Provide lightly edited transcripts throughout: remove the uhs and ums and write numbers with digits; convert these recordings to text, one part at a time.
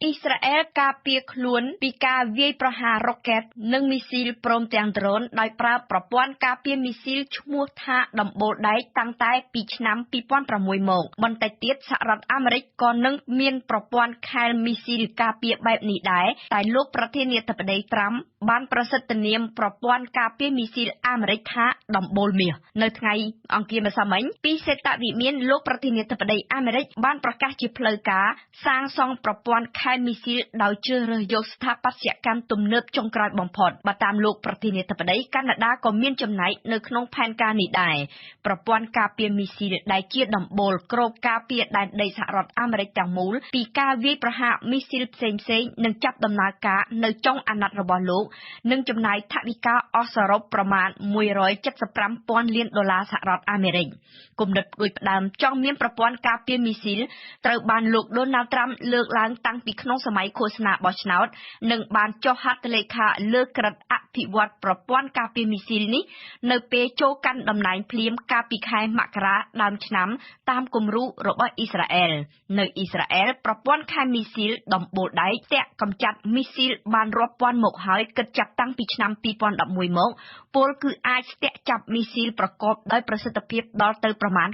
អ៊ីស្រាអែលការពារខ្លួនពីការវាយប្រហាររ៉ុកែតនិងមីស៊ីលព្រមទាំងដ្រូនដោយប្រើប្រព័ន្ធការពារមីស៊ីលឈ្មោះថាដំបូលដែកតាំងតែពីឆ្នាំ2006មកបន្តិចទៀតសហរដ្ឋអាមេរិកក៏នឹងមានប្រព័ន្ធខែលមីស៊ីលការពារបែបនេះដែរតែលោកប្រធានាធិបតីត្រាំបានប្រសិទ្ធនាមប្រព័ន្ធការពារមីស៊ីលអាមេរិកថាដំបូលមាសនៅថ្ងៃអង្គារម្សិលមិញពីសេតវិមានលោកប្រធានាធិបតីអាមេរិកបានប្រកាសជាផ្លូវការសាងសង់ប្រព័ន្ធខែលមីស៊ីលដោយជ្រើសរើសយកស្ថាបត្យកម្មទំនើបចុងក្រោយបំផុតបើតាមលោកប្រធានាធិបតីកាណាដាក៏មានចំណែកនៅក្នុងផែនការនេះដែរប្រព័ន្ធការពារមីស៊ីលដែលជាដំបូលគ្របការពារដែនដីសហរដ្ឋអាមេរិកទាំងមូលពីការវាយប្រហារមីស៊ីលផ្សេងៗនឹងចាប់ដំណើរការនៅចុងអាណត្តិរបស់លោកនឹងចំណាយថវិកាអស់សរុបប្រមាណ$175,000 លានសហរដ្ឋអាមេរិកគំនិតផ្ដួចផ្ដើមចង់មានប្រព័ន្ធការពារមីស៊ីលត្រូវបានលោកដូណាល់ត្រាំលើកឡើងតាំងពីក្នុងសម័យឃោសនាបោះឆ្នោតនិងបានចុះហត្ថលេខាលើក្រឹត្យអភិវឌ្ឍប្រព័ន្ធការពារមីស៊ីលនេះនៅពេលចូលកាន់តំណែងភ្លាមកាលពីខែមករាដើមឆ្នាំតាមគំរូរបស់អ៊ីស្រាអែលនៅអ៊ីស្រាអែលប្រព័ន្ធខែលមីស៊ីលដំបូលដែកតាក់កម្ចាត់មីស៊ីលបានរាប់ពាន់មកហើយគិតចាប់តាំងពីឆ្នាំ2011មកពលគឺអាចស្ទាក់ចាប់មីស៊ីលប្រកបដោយប្រសិទ្ធភាពដល់ទៅប្រមាណ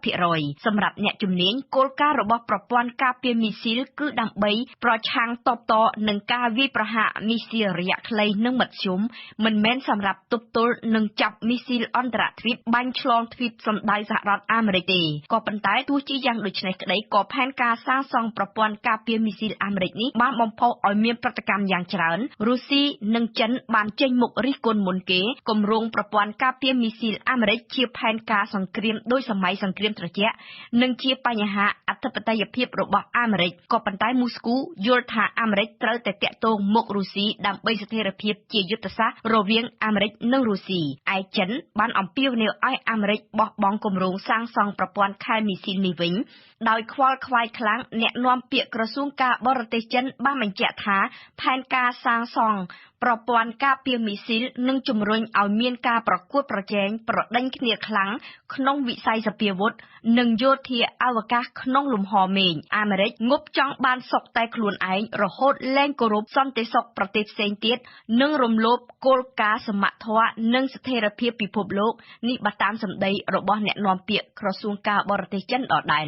90% សម្រាប់អ្នកជំនាញគោលការណ៍របស់ប្រព័ន្ធការពារមីស៊ីលគឺដើម្បីប្រឆាំងតបតនឹងការវាយប្រហារមីស៊ីលរយៈខ្លីនិងមធ្យមមិនមែនសម្រាប់ទប់ទល់នឹងចាប់មីស៊ីលអន្តរទ្វីបបាញ់ឆ្លងទ្វីបសំដៅសហរដ្ឋអាមេរិកទេក៏ប៉ុន្តែទោះជាយ៉ាងដូច្នេះក្តីក៏ផែនការសាងសង់ប្រព័ន្ធការពារមីស៊ីលអាមេរិកនេះបានបំផុសឲ្យមានប្រតិកម្មយ៉ាងច្រើនរុស្ស៊ីនិងចិនបានចេញមុខរិះគន់មុនគេគម្រោងប្រព័ន្ធការពារមីស៊ីលអាមេរិកជាផែនការសង្គ្រាមដោយសម័យសង្គ្រាមត្រជាក់និងជាបញ្ហាអធិបតេយ្យភាពរបស់អាមេរិកក៏ប៉ុន្តែមូស្គូយល់ថាអាមេរិកត្រូវតែតាក់ទងមុខរុស្ស៊ីដើម្បីស្ថិរភាពជាយុទ្ធសាស្ត្ររវាងអាមេរិកនិងរុស្ស៊ីឯចិនបានអំពាវនាវឲ្យអាមេរិកបោះបង់គម្រោងសាងសង់ប្រព័ន្ធខែលមីស៊ីលនេះវិញដោយខ្វល់ខ្វាយខ្លាំងអ្នកនាំពាក្យក្រសួងការបរទេសចិនបានបញ្ជាក់ថាផែនការសាងសង់ប្រព័ន្ធការពារមីស៊ីលនឹងជំរុញឲ្យមានការប្រកួតប្រជែងប្រដេញគ្នាខ្លាំងក្នុងវិស័យសពាវុធនិងយោធាអវកាសក្នុងលំហមេឃអាមេរិកងប់ចង់បានសុខតែខ្លួនឯងរហូតលែងគោរពសន្តិសុខប្រទេសផ្សេងទៀតនិងរំលោភគោលការណ៍សមធម៌និងស្ថិរភាពពិភពលោកនេះបើតាមសម្ដីរបស់អ្នកនាំពាក្យក្រសួងការបរទេសចិនដដែល